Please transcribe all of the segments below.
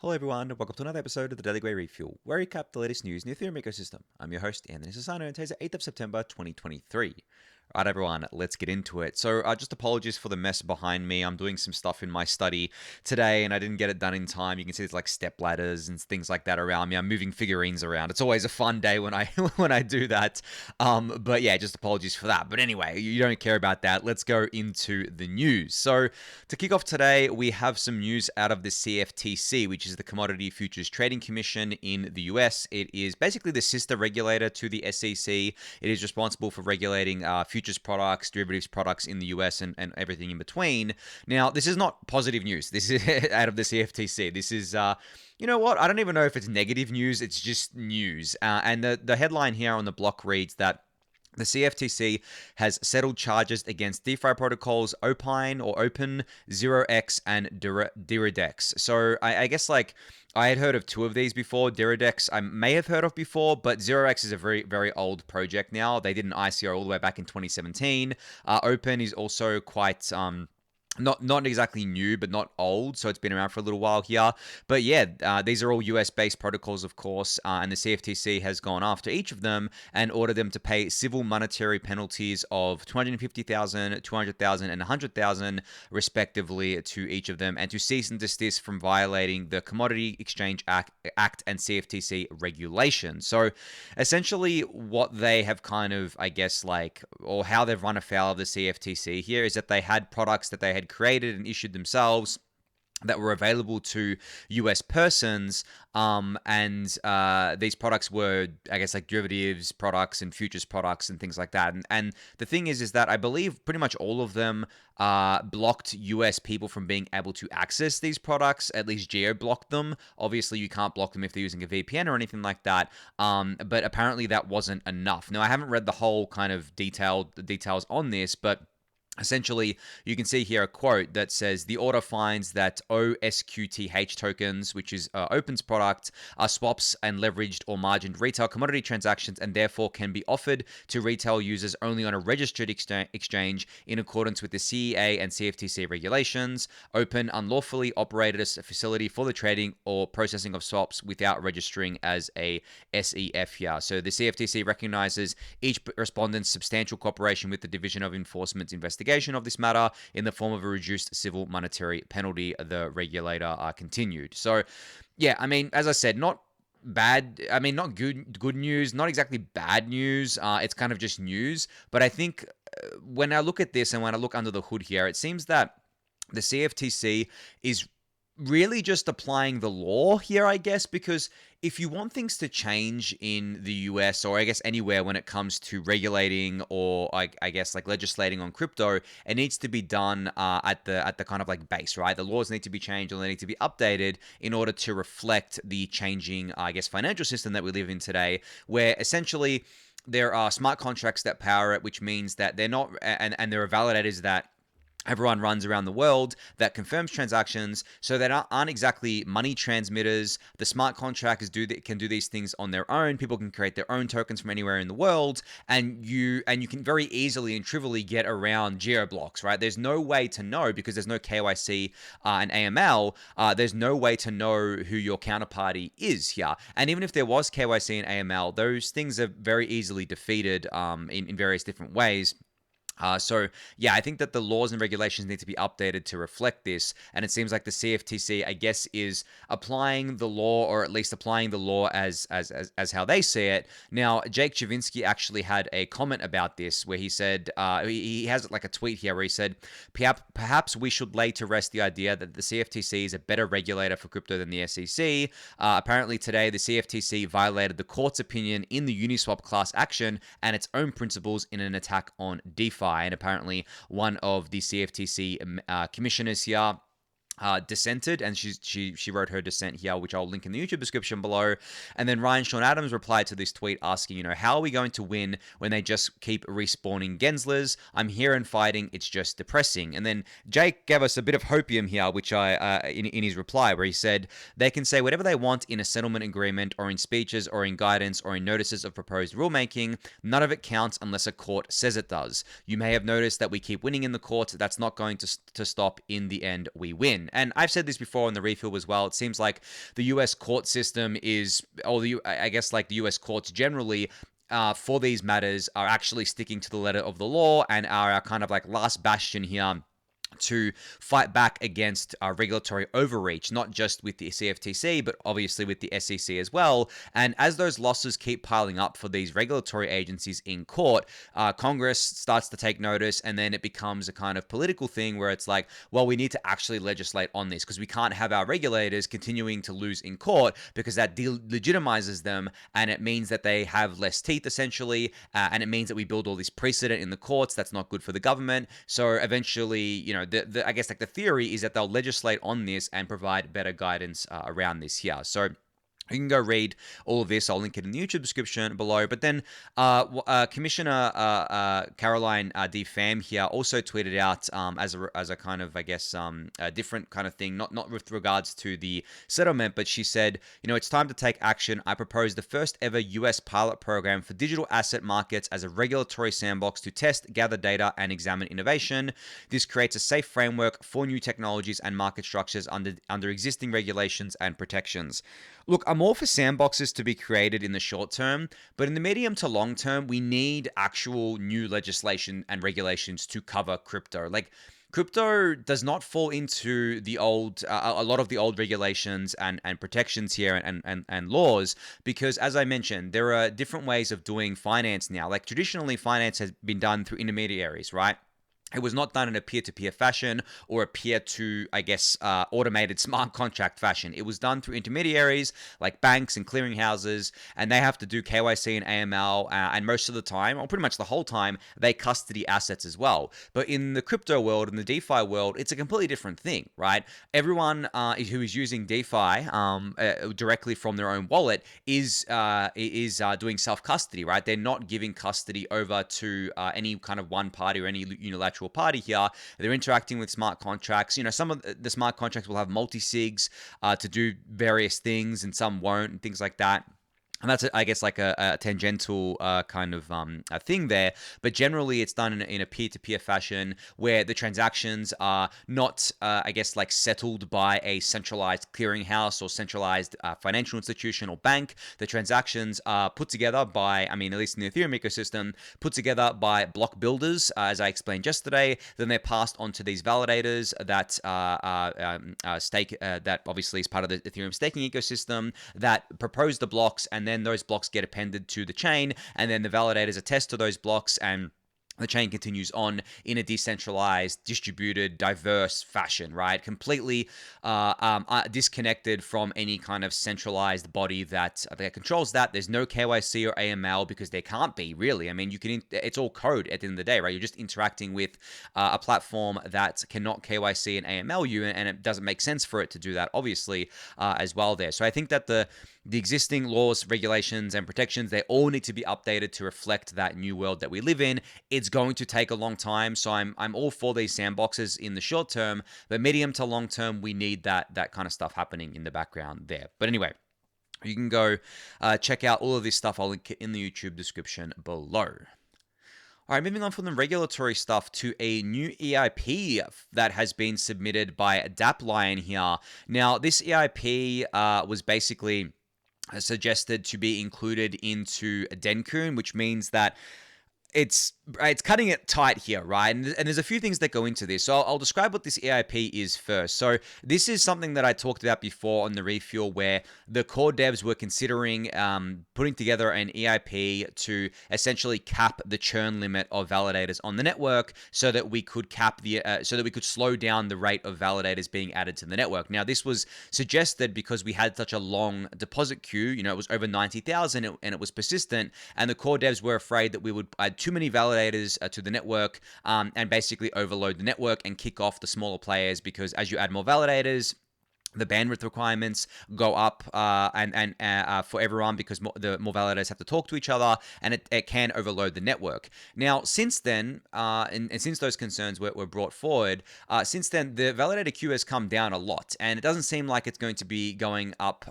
Hello everyone, and welcome to another episode of the Daily Gwei Refuel, where we recap the latest news in the Ethereum ecosystem. I'm your host, Anthony Sassano, and today's the 8th of September, 2023. Alright everyone, let's get into it. So just apologies for the mess behind me. I'm doing some stuff in my study today and I didn't get it done in time. You can see there's like step ladders and things like that around me. I'm moving figurines around. It's always a fun day when I when I do that. But yeah, just apologies for that. But anyway, you don't care about that. Let's go into the news. So to kick off today, we have some news out of the CFTC, which is the Commodity Futures Trading Commission in the US. It is basically the sister regulator to the SEC. It is responsible for regulating futures products, derivatives products in the US and everything in between. Now, this is not positive news. This is out of the CFTC. This is, you know what? I don't even know if it's negative news. It's just news. And the headline here on the block reads that the CFTC has settled charges against DeFi protocols Opine or Open, 0x, and Diridex. So I guess like I had heard of two of these before. Diridex I may have heard of before, but 0x is a very, very old project now. They did an ICO all the way back in 2017. Open is also quite not exactly new, but not old, so it's been around for a little while here. But yeah, these are all US-based protocols, of course, and the CFTC has gone after each of them and ordered them to pay civil monetary penalties of $250,000, $200,000, and $100,000, respectively, to each of them, and to cease and desist from violating the Commodity Exchange Act and CFTC regulations. So essentially, what they have kind of, I guess, like, or how they've run afoul of the CFTC here is that they had products that they had created and issued themselves that were available to US persons, and these products were, I guess, like derivatives products and futures products and things like that. And the thing is that I believe pretty much all of them blocked US people from being able to access these products. At least geo-blocked them. Obviously, you can't block them if they're using a VPN or anything like that. But apparently that wasn't enough. Now, I haven't read the whole kind of details on this, but essentially, you can see here a quote that says, the order finds that OSQTH tokens, which is Open's product, are swaps and leveraged or margined retail commodity transactions and therefore can be offered to retail users only on a registered exchange in accordance with the CEA and CFTC regulations. Open unlawfully operated as a facility for the trading or processing of swaps without registering as a SEF here. So the CFTC recognizes each respondent's substantial cooperation with the Division of Enforcement's investigation of this matter in the form of a reduced civil monetary penalty, the regulator continued. So, yeah, I mean, as I said, not bad. I mean, not good news, not exactly bad news. It's kind of just news. But I think when I look at this and when I look under the hood here, it seems that the CFTC is really just applying the law here, I guess, because if you want things to change in the US or I guess anywhere when it comes to regulating or I guess like legislating on crypto, it needs to be done at the kind of like base, right? The laws need to be changed or they need to be updated in order to reflect the changing, I guess, financial system that we live in today, where essentially there are smart contracts that power it, which means that they're not, and there are validators that everyone runs around the world that confirms transactions, so they aren't exactly money transmitters. The smart contracts can do these things on their own. People can create their own tokens from anywhere in the world, and you can very easily and trivially get around geo blocks, right? There's no way to know because there's no KYC and AML. There's no way to know who your counterparty is here. And even if there was KYC and AML, those things are very easily defeated in various different ways. So, yeah, I think that the laws and regulations need to be updated to reflect this. And it seems like the CFTC, I guess, is applying the law, or at least applying the law as how they see it. Now, Jake Chavinsky actually had a comment about this where he said, he has like a tweet here where he said, perhaps we should lay to rest the idea that the CFTC is a better regulator for crypto than the SEC. Apparently today, the CFTC violated the court's opinion in the Uniswap class action and its own principles in an attack on DeFi. And apparently one of the CFTC commissioners here dissented, and she wrote her dissent here, which I'll link in the YouTube description below. And then Ryan Sean Adams replied to this tweet asking, how are we going to win when they just keep respawning Genslers? I'm here and fighting. It's just depressing. And then Jake gave us a bit of hopium here, which in his reply, where he said, they can say whatever they want in a settlement agreement or in speeches or in guidance or in notices of proposed rulemaking. None of it counts unless a court says it does. You may have noticed that we keep winning in the court. That's not going to stop. In the end, we win. win. And I've said this before on the refill as well. It seems like the US court system is, or I guess like the US courts generally, for these matters are actually sticking to the letter of the law and are our kind of like last bastion here to fight back against regulatory overreach, not just with the CFTC, but obviously with the SEC as well. And as those losses keep piling up for these regulatory agencies in court, Congress starts to take notice, and then it becomes a kind of political thing where it's like, well, we need to actually legislate on this because we can't have our regulators continuing to lose in court because that delegitimizes them, and it means that they have less teeth, essentially, and it means that we build all this precedent in the courts that's not good for the government. So eventually, you know, I guess like the theory is that they'll legislate on this and provide better guidance around this here. So you can go read all of this. I'll link it in the YouTube description below. But then Commissioner Caroline D. Pham here also tweeted out as a kind of, I guess, a different kind of thing, not with regards to the settlement, but she said, you know, it's time to take action. I propose the first ever US pilot program for digital asset markets as a regulatory sandbox to test, gather data, and examine innovation. This creates a safe framework for new technologies and market structures under existing regulations and protections. Look, I'm all for sandboxes to be created in the short term, but in the medium to long term, we need actual new legislation and regulations to cover crypto. Like, crypto does not fall into the old, a lot of the old regulations and protections here and laws, because as I mentioned, there are different ways of doing finance now. Like, traditionally, finance has been done through intermediaries, right? It was not done in a peer-to-peer fashion or a peer-to, I guess, automated smart contract fashion. It was done through intermediaries like banks and clearinghouses, and they have to do KYC and AML, and most of the time, or pretty much the whole time, they custody assets as well. But in the crypto world, in the DeFi world, it's a completely different thing, right? Everyone who is using DeFi directly from their own wallet is doing self-custody, right? They're not giving custody over to any kind of one party or any unilateral party here. They're interacting with smart contracts. You know, some of the smart contracts will have multi-sigs to do various things, and some won't, and things like that. And that's, I guess, like a tangential kind of a thing there. But generally, it's done in a peer-to-peer fashion where the transactions are not, I guess, like settled by a centralized clearinghouse or centralized financial institution or bank. The transactions are put together by, I mean, at least in the Ethereum ecosystem, put together by block builders, as I explained yesterday. Then they're passed on to these validators that stake, that obviously is part of the Ethereum staking ecosystem, that propose the blocks, and then those blocks get appended to the chain, and then the validators attest to those blocks, and the chain continues on in a decentralized, distributed, diverse fashion, right? Completely disconnected from any kind of centralized body that controls that. There's no KYC or AML because there can't be, really. I mean, it's all code at the end of the day, right? You're just interacting with a platform that cannot KYC and AML you, and it doesn't make sense for it to do that, obviously, as well there. So I think that the existing laws, regulations, and protections, they all need to be updated to reflect that new world that we live in. It's going to take a long time, so I'm all for these sandboxes in the short term, but medium to long term, we need that kind of stuff happening in the background there. But anyway, you can go check out all of this stuff. I'll link it in the YouTube description below. All right, moving on from the regulatory stuff to a new EIP that has been submitted by DappLion here. Now, this EIP was basically suggested to be included into Dencun, which means that it's cutting it tight here, right? And there's a few things that go into this. So I'll describe what this EIP is first. So this is something that I talked about before on the Refuel, where the core devs were considering putting together an EIP to essentially cap the churn limit of validators on the network, so that we could slow down the rate of validators being added to the network. Now, this was suggested because we had such a long deposit queue. You know, it was over 90,000, and it was persistent, and the core devs were afraid that we would add too many validators to the network and basically overload the network and kick off the smaller players, because as you add more validators, the bandwidth requirements go up for everyone, because the more validators have to talk to each other, and it can overload the network. Now, since then, and since those concerns were brought forward, since then, the validator queue has come down a lot, and it doesn't seem like it's going to be going up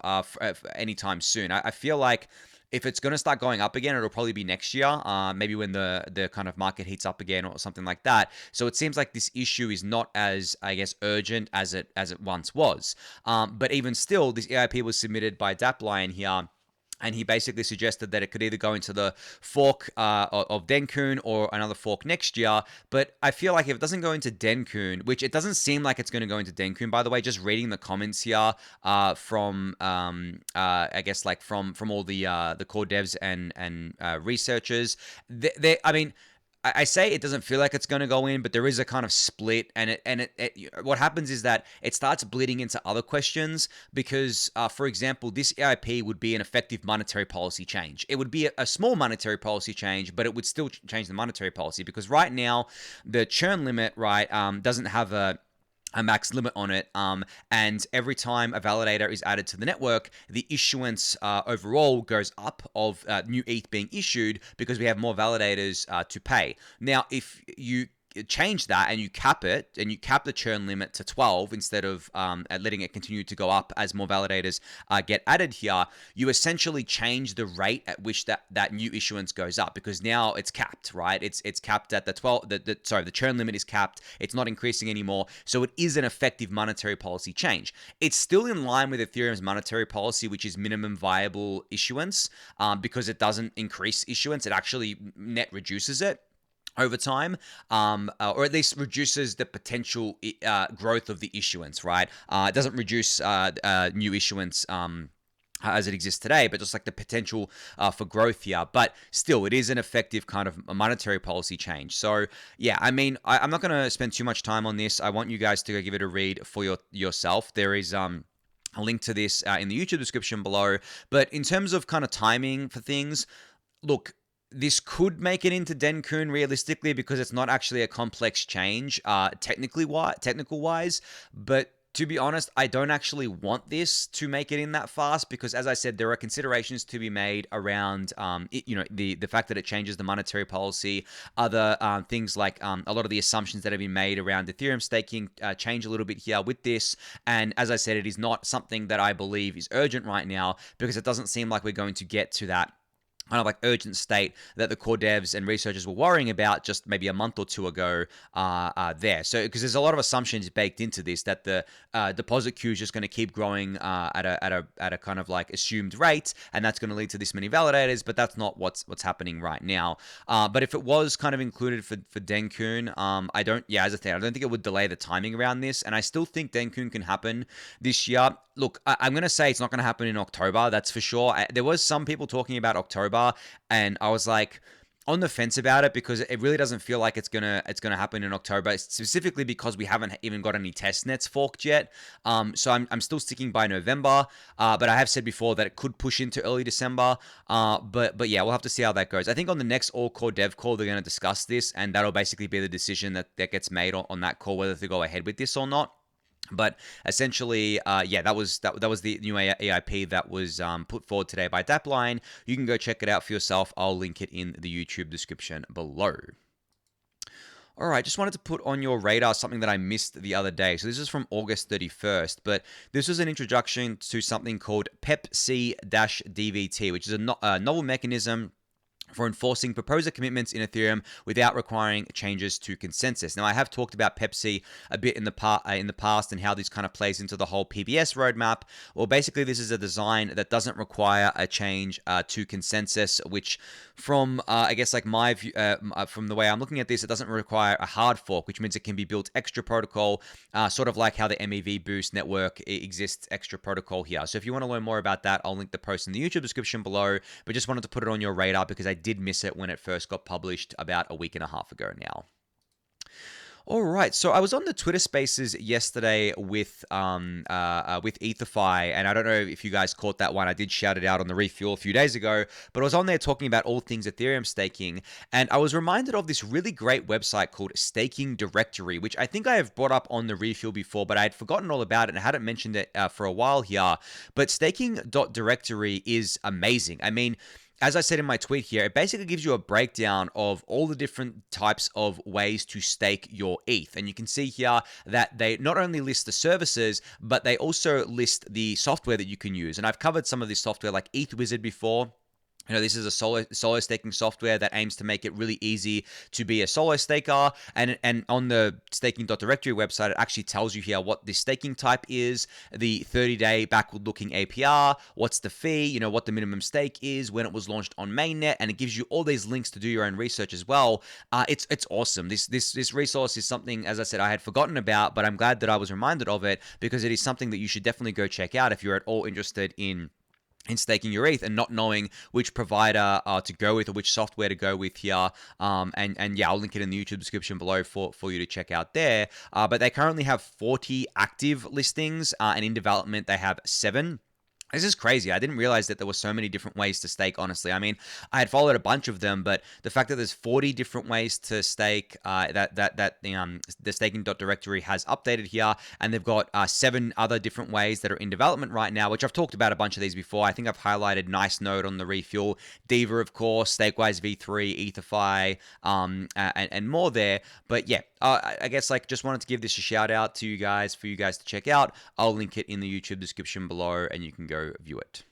anytime soon. I feel like If it's going to start going up again, it'll probably be next year, maybe when the kind of market heats up again or something like that. So it seems like this issue is not as, I guess, urgent as it once was. But even still, this EIP was submitted by Dapline here. And he basically suggested that it could either go into the fork of Denkun or another fork next year. But I feel like if it doesn't go into Denkun, which it doesn't seem like it's going to go into Denkun, by the way, just reading the comments here from I guess like from all the core devs and researchers, I mean, I say it doesn't feel like it's going to go in, but there is a kind of split, and what happens is that it starts bleeding into other questions because, for example, this EIP would be an effective monetary policy change. It would be a small monetary policy change, but it would still change the monetary policy because right now the churn limit, right, doesn't have a max limit on it, and every time a validator is added to the network, the issuance overall goes up of new ETH being issued because we have more validators to pay. Now, if you change that and you cap it and you cap the churn limit to 12 instead of letting it continue to go up as more validators get added here, you essentially change the rate at which that new issuance goes up because now it's capped, right? It's capped at the 12. The churn limit is capped. It's not increasing anymore, so it is an effective monetary policy change. It's still in line with Ethereum's monetary policy, which is minimum viable issuance, because it doesn't increase issuance; it actually net reduces it over time, or at least reduces the potential growth of the issuance, right? It doesn't reduce new issuance as it exists today, but just like the potential for growth here. But still, it is an effective kind of monetary policy change. So yeah, I mean, I'm not going to spend too much time on this. I want you guys to go give it a read for yourself. There is a link to this in the YouTube description below. But in terms of kind of timing for things, look, this could make it into Denkun realistically because it's not actually a complex change, technical wise. But to be honest, I don't actually want this to make it in that fast because, as I said, there are considerations to be made around, the fact that it changes the monetary policy. Other things like a lot of the assumptions that have been made around Ethereum staking change a little bit here with this. And as I said, it is not something that I believe is urgent right now because it doesn't seem like we're going to get to that kind of like urgent state that the core devs and researchers were worrying about just maybe a month or two ago there. So because there's a lot of assumptions baked into this that the deposit queue is just going to keep growing at a kind of like assumed rate, and that's going to lead to this many validators, but that's not what's happening right now. But if it was kind of included for Denkun, as I said, I don't think it would delay the timing around this, and I still think Denkun can happen this year. Look, I'm going to say it's not going to happen in October, that's for sure. There was some people talking about October, and I was like on the fence about it because it really doesn't feel like it's gonna happen in October, specifically because we haven't even got any test nets forked yet. So I'm still sticking by November, but I have said before that it could push into early December. But yeah, we'll have to see how that goes. I think on the next all core dev call they're going to discuss this, and that'll basically be the decision that gets made on that call whether to go ahead with this or not. But essentially, that was the new EIP that was put forward today by Dapline. You can go check it out for yourself. I'll link it in the YouTube description below. All right, just wanted to put on your radar something that I missed the other day. So this is from August 31st, but this was an introduction to something called PEP-C-DVT, which is a novel mechanism for enforcing proposer commitments in Ethereum without requiring changes to consensus. Now, I have talked about PEP-C a bit in the past and how this kind of plays into the whole PBS roadmap. Well, basically, this is a design that doesn't require a change to consensus, which from, I guess, like my view, from the way I'm looking at this, it doesn't require a hard fork, which means it can be built extra protocol, sort of like how the MEV Boost network exists extra protocol here. So if you want to learn more about that, I'll link the post in the YouTube description below, but just wanted to put it on your radar because I did miss it when it first got published about a week and a half ago now. All right, so I was on the Twitter Spaces yesterday with EtherFi, and I don't know if you guys caught that one. I did shout it out on the Refuel a few days ago, but I was on there talking about all things Ethereum staking, and I was reminded of this really great website called Staking.directory, which I think I have brought up on the Refuel before, but I had forgotten all about it and I hadn't mentioned it for a while here. But Staking.directory is amazing. I mean, as I said in my tweet here, it basically gives you a breakdown of all the different types of ways to stake your ETH. And you can see here that they not only list the services, but they also list the software that you can use. And I've covered some of this software like ETH Wizard before. This is a solo staking software that aims to make it really easy to be a solo staker. And on the Staking.directory website, it actually tells you here what this staking type is, the 30-day backward-looking APR, what's the fee, what the minimum stake is, when it was launched on mainnet, and it gives you all these links to do your own research as well. It's awesome. This resource is something, as I said, I had forgotten about, but I'm glad that I was reminded of it, because it is something that you should definitely go check out if you're at all interested in staking your ETH and not knowing which provider to go with or which software to go with here. And yeah, I'll link it in the YouTube description below for you to check out there. But they currently have 40 active listings, and in development they have 7. This is crazy. I didn't realize that there were so many different ways to stake, honestly. I mean, I had followed a bunch of them, but the fact that there's 40 different ways to stake, the Staking.directory has updated here, and they've got 7 other different ways that are in development right now, which I've talked about a bunch of these before. I think I've highlighted Nice Node on the Refuel, Diva, of course, Stakewise V3, EtherFi, and more there. But yeah, I guess just wanted to give this a shout out to you guys for you guys to check out. I'll link it in the YouTube description below, and you can go view it.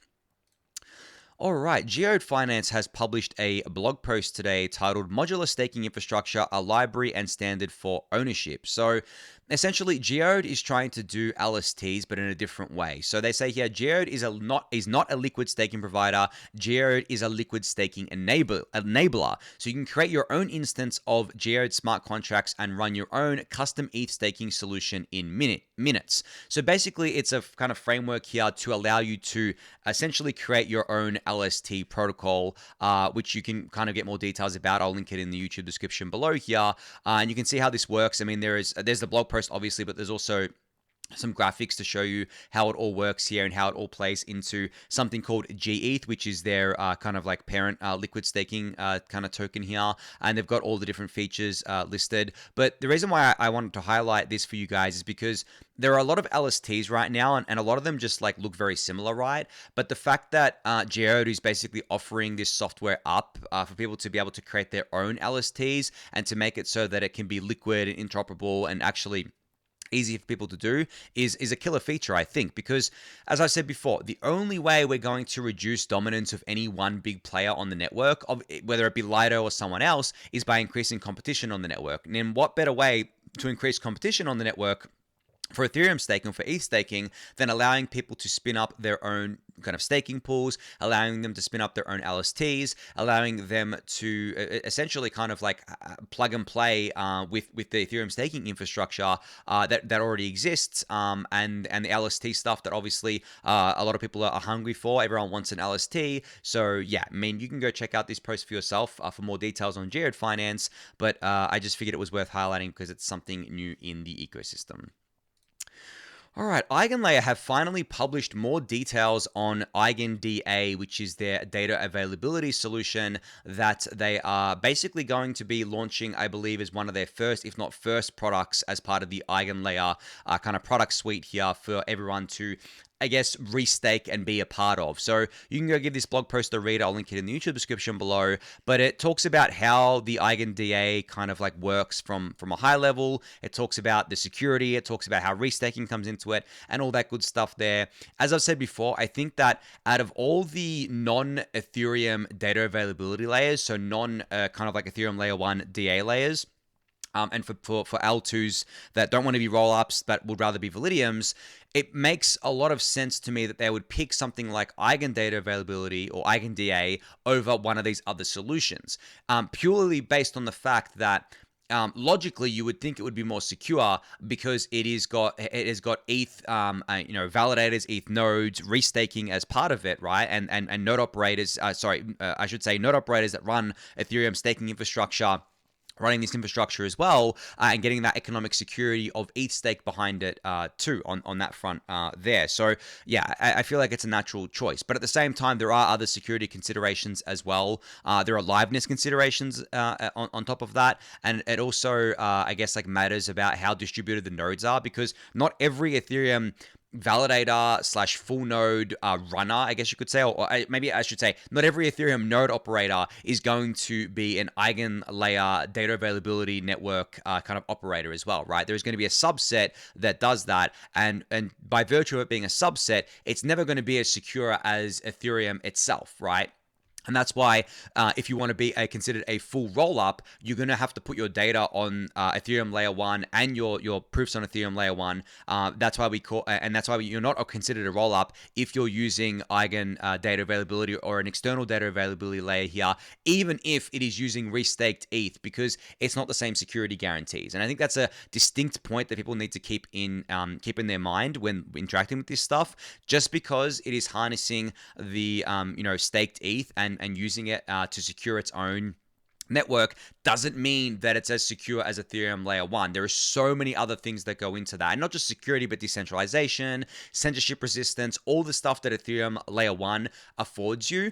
All right, Geode Finance has published a blog post today titled Modular Staking Infrastructure, a Library and Standard for Ownership. So essentially, Geode is trying to do LSTs, but in a different way. So they say here, Geode is not a liquid staking provider. Geode is a liquid staking enabler. So you can create your own instance of Geode smart contracts and run your own custom ETH staking solution in minutes. So basically, it's a kind of framework here to allow you to essentially create your own LST protocol, which you can kind of get more details about. I'll link it in the YouTube description below here, and you can see how this works. I mean, there's the blog post, obviously, but there's also some graphics to show you how it all works here and how it all plays into something called GETH, which is their kind of parent liquid staking kind of token here. And they've got all the different features listed. But the reason why I wanted to highlight this for you guys is because there are a lot of LSTs right now, and a lot of them just look very similar, right? But the fact that Geode is basically offering this software up for people to be able to create their own LSTs and to make it so that it can be liquid and interoperable and actually easy for people to do is a killer feature, I think, because as I said before, the only way we're going to reduce dominance of any one big player on the network, whether it be Lido or someone else, is by increasing competition on the network. And then what better way to increase competition on the network for Ethereum staking, for ETH staking, than allowing people to spin up their own kind of staking pools, allowing them to spin up their own LSTs, allowing them to essentially kind of plug and play with the Ethereum staking infrastructure that already exists, and the LST stuff that obviously a lot of people are hungry for. Everyone wants an LST. So yeah, I mean, you can go check out this post for yourself for more details on Geode Finance, but I just figured it was worth highlighting because it's something new in the ecosystem. All right, EigenLayer have finally published more details on EigenDA, which is their data availability solution that they are basically going to be launching, I believe, as one of their first, if not first, products as part of the EigenLayer kind of product suite here for everyone to, I guess, restake and be a part of. So you can go give this blog post a read. I'll link it in the YouTube description below. But it talks about how the EigenDA kind of works from a high level. It talks about the security. It talks about how restaking comes into it and all that good stuff there. As I've said before, I think that out of all the non-Ethereum data availability layers, so kind of Ethereum layer 1 DA layers, and for L2s that don't want to be rollups but would rather be Validiums, it makes a lot of sense to me that they would pick something like EigenData availability or EigenDA over one of these other solutions, purely based on the fact that logically, you would think it would be more secure because it has got ETH, validators, ETH nodes, restaking as part of it, right? And node operators, I should say node operators that run Ethereum staking infrastructure, running this infrastructure as well, and getting that economic security of ETH stake behind it too on that front there. So yeah, I feel like it's a natural choice. But at the same time, there are other security considerations as well. There are liveness considerations on top of that. And it also, I guess, matters about how distributed the nodes are, because not every Ethereum validator / full node runner, I guess you could say, or maybe I should say, not every Ethereum node operator is going to be an EigenLayer data availability network kind of operator as well, right? There's going to be a subset that does that, and by virtue of it being a subset, it's never going to be as secure as Ethereum itself, right? And that's why if you want to be considered a full rollup, you're going to have to put your data on Ethereum layer 1 and your proofs on Ethereum layer 1. That's why you're not considered a rollup if you're using Eigen data availability or an external data availability layer here, even if it is using restaked ETH, because it's not the same security guarantees. And I think that's a distinct point that people need to keep in their mind when interacting with this stuff. Just because it is harnessing the staked ETH and using it to secure its own network doesn't mean that it's as secure as Ethereum layer 1. There are so many other things that go into that, and not just security, but decentralization, censorship resistance, all the stuff that Ethereum layer 1 affords you.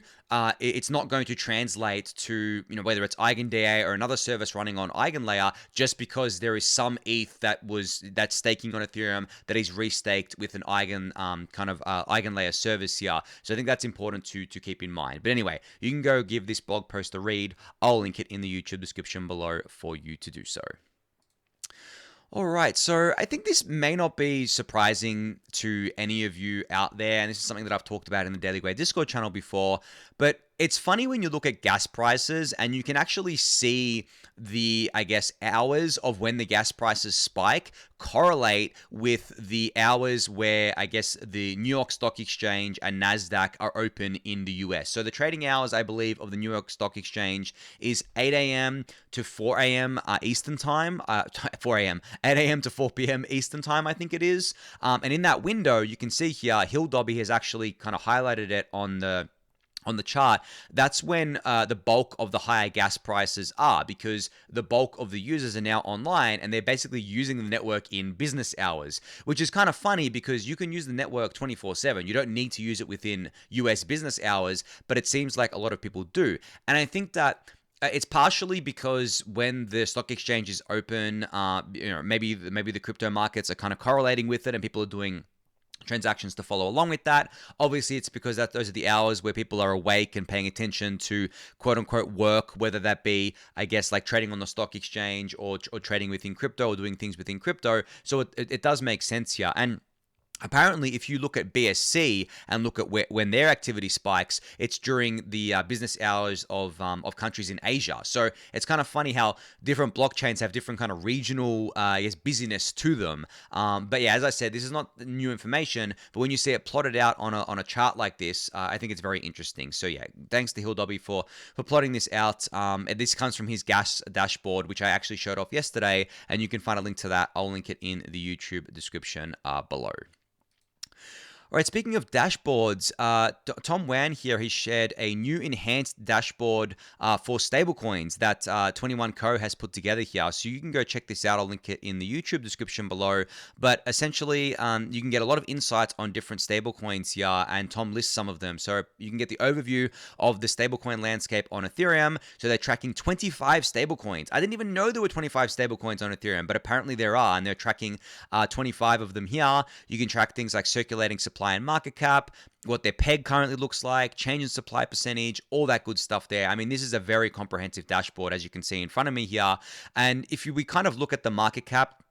It's not going to translate to, whether it's EigenDA or another service running on EigenLayer, just because there is some ETH that's staking on Ethereum that is restaked with an EigenLayer service here. So I think that's important to keep in mind. But anyway, you can go give this blog post a read. I'll link it in the YouTube description below for you to do so. All right, so I think this may not be surprising to any of you out there, and this is something that I've talked about in the Daily Gwei Discord channel before, but it's funny when you look at gas prices and you can actually see the, hours of when the gas prices spike correlate with the hours where, the New York Stock Exchange and NASDAQ are open in the US. So the trading hours, I believe, of the New York Stock Exchange is 8 a.m. to 4 a.m. Eastern Time. 4 a.m. 8 a.m. to 4 p.m. Eastern Time, I think it is. And in that window, you can see here, Hill Dobby has actually kind of highlighted it on the chart. That's when the bulk of the higher gas prices are, because the bulk of the users are now online and they're basically using the network in business hours, which is kind of funny because you can use the network 24/7. You don't need to use it within US business hours, but it seems like a lot of people do. And I think that it's partially because when the stock exchange is open, maybe the crypto markets are kind of correlating with it and people are doing transactions to follow along with that. Obviously, it's because those are the hours where people are awake and paying attention to quote unquote work, whether that be, like trading on the stock exchange or trading within crypto or doing things within crypto. So it does make sense here. And apparently, if you look at BSC and look at when their activity spikes, it's during the business hours of countries in Asia. So it's kind of funny how different blockchains have different kind of regional, busyness to them. But yeah, as I said, this is not new information, but when you see it plotted out on a chart like this, I think it's very interesting. So yeah, thanks to Hill Dobby for plotting this out. And this comes from his gas dashboard, which I actually showed off yesterday, and you can find a link to that. I'll link it in the YouTube description below. All right, speaking of dashboards, Tom Wan here, he shared a new enhanced dashboard for stablecoins that 21Co has put together here. So you can go check this out. I'll link it in the YouTube description below. But essentially, you can get a lot of insights on different stablecoins here, and Tom lists some of them. So you can get the overview of the stablecoin landscape on Ethereum. So they're tracking 25 stablecoins. I didn't even know there were 25 stablecoins on Ethereum, but apparently there are, and they're tracking 25 of them here. You can track things like circulating supply and market cap, what their peg currently looks like, change in supply percentage, all that good stuff there. I mean, this is a very comprehensive dashboard, as you can see in front of me here. And if we kind of look at the market cap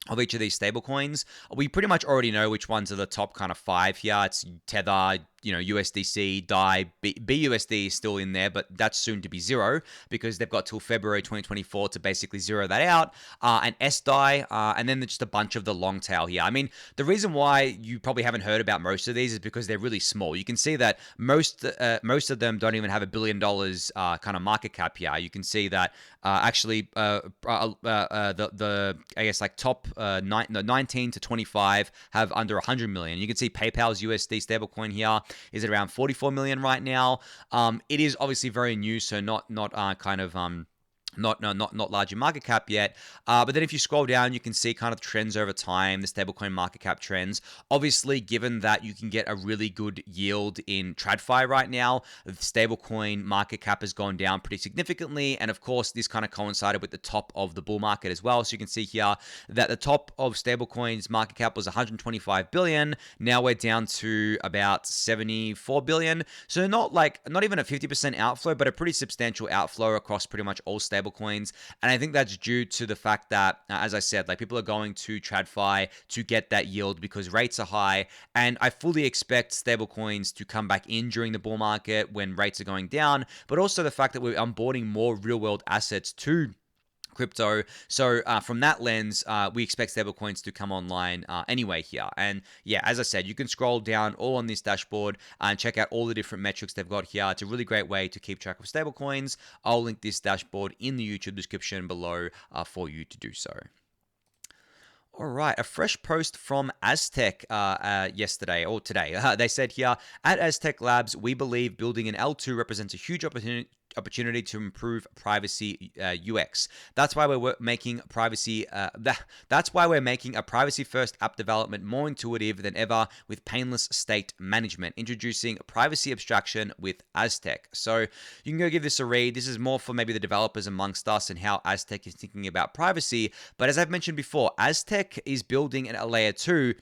of each of these stablecoins, we pretty much already know which ones are the top kind of 5 here. It's Tether, USDC, DAI, BUSD is still in there, but that's soon to be zero because they've got till February 2024 to basically zero that out. And SDAI, and then just a bunch of the long tail here. I mean, the reason why you probably haven't heard about most of these is because they're really small. You can see that most of them don't even have $1 billion kind of market cap here. You can see that actually top 19 to 25 have under 100 million. You can see PayPal's USD stablecoin here is at around 44 million right now. It is obviously very new, so not large in market cap yet. But then if you scroll down, you can see kind of trends over time, the stablecoin market cap trends. Obviously, given that you can get a really good yield in TradFi right now, the stablecoin market cap has gone down pretty significantly. And of course, this kind of coincided with the top of the bull market as well. So you can see here that the top of stablecoins market cap was 125 billion. Now we're down to about 74 billion. So not even a 50% outflow, but a pretty substantial outflow across pretty much all stablecoins stablecoins. And I think that's due to the fact that, as I said, like people are going to TradFi to get that yield because rates are high. And I fully expect stablecoins to come back in during the bull market when rates are going down, but also the fact that we're onboarding more real world assets to crypto. So from that lens, we expect stablecoins to come online anyway here. And yeah, as I said, you can scroll down all on this dashboard and check out all the different metrics they've got here. It's a really great way to keep track of stablecoins. I'll link this dashboard in the YouTube description below for you to do so. All right, a fresh post from Aztec yesterday or today. They said here, at Aztec Labs, we believe building an L2 represents a huge opportunity to improve privacy UX. That's why we're making privacy. That's why we're making a privacy-first app development more intuitive than ever with painless state management. Introducing privacy abstraction with Aztec. So you can go give this a read. This is more for maybe the developers amongst us and how Aztec is thinking about privacy. But as I've mentioned before, Aztec is building a layer 2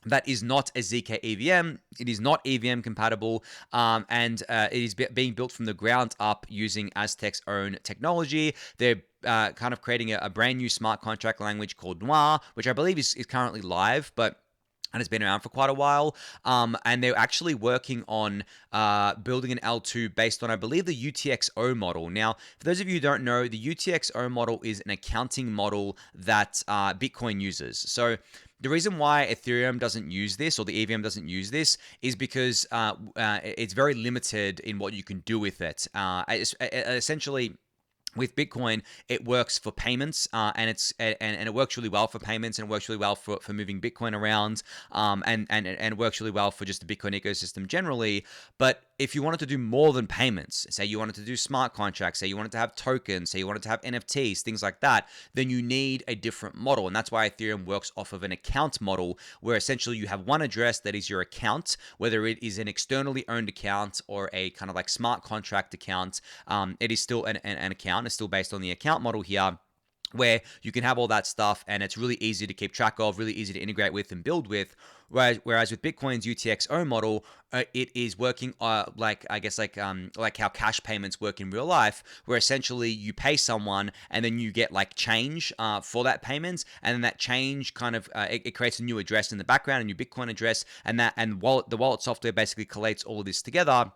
that is not a ZK EVM. It is not EVM compatible, and it is being built from the ground up using Aztec's own technology. They're kind of creating a brand new smart contract language called Noir, which I believe is currently live, and it's been around for quite a while. And they're actually working on building an L2 based on, I believe, the UTXO model. Now, for those of you who don't know, the UTXO model is an accounting model that Bitcoin uses. So the reason why Ethereum doesn't use this, or the EVM doesn't use this, is because it's very limited in what you can do with it. Essentially, with Bitcoin, it works for payments, and it works really well for payments, and it works really well for moving Bitcoin around, and it works really well for just the Bitcoin ecosystem generally. But if you wanted to do more than payments, say you wanted to do smart contracts, say you wanted to have tokens, say you wanted to have NFTs, things like that, then you need a different model. And that's why Ethereum works off of an account model, where essentially you have one address that is your account, whether it is an externally owned account or a kind of like smart contract account. It is still an account. It's still based on the account model here, where you can have all that stuff, and it's really easy to keep track of, really easy to integrate with and build with. Whereas with Bitcoin's UTXO model, it is working like how cash payments work in real life, where essentially you pay someone and then you get like change for that payment, and then that change kind of it creates a new address in the background, a new Bitcoin address, and the wallet software basically collates all of this together.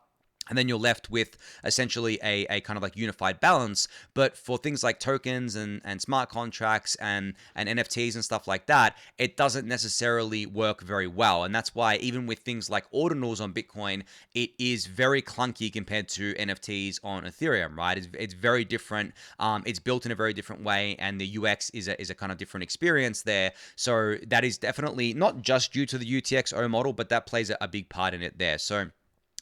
And then you're left with essentially a kind of like unified balance. But for things like tokens and smart contracts and NFTs and stuff like that, it doesn't necessarily work very well. And that's why even with things like ordinals on Bitcoin, it is very clunky compared to NFTs on Ethereum, right? It's very different. It's built in a very different way, and the UX is a kind of different experience there. So that is definitely not just due to the UTXO model, but that plays a big part in it there. So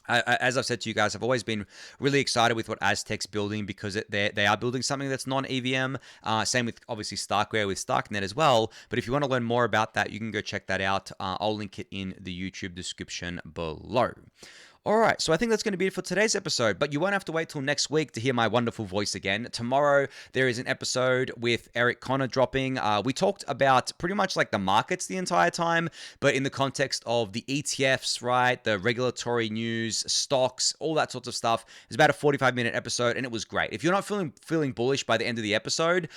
as I've said to you guys, I've always been really excited with what Aztec's building, because they are building something that's non-EVM. Same with obviously Starkware with Starknet as well. But if you want to learn more about that, you can go check that out. I'll link it in the YouTube description below. All right, so I think that's going to be it for today's episode, but you won't have to wait till next week to hear my wonderful voice again. Tomorrow, there is an episode with Eric Connor dropping. We talked about pretty much like the markets the entire time, but in the context of the ETFs, right? The regulatory news, stocks, all that sorts of stuff. It's about a 45-minute episode, and it was great. If you're not feeling bullish by the end of the episode,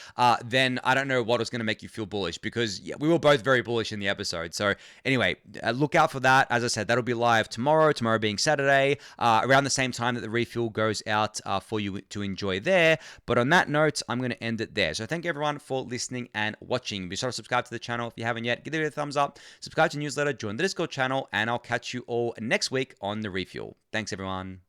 then I don't know what is going to make you feel bullish, because we were both very bullish in the episode. So anyway, look out for that. As I said, that'll be live tomorrow being Saturday. Around the same time that the refuel goes out for you to enjoy there. But on that note, I'm going to end it there. So thank you everyone for listening and watching. Be sure to subscribe to the channel if you haven't yet. Give it a thumbs up, subscribe to the newsletter, join the Discord channel, and I'll catch you all next week on the refuel. Thanks everyone.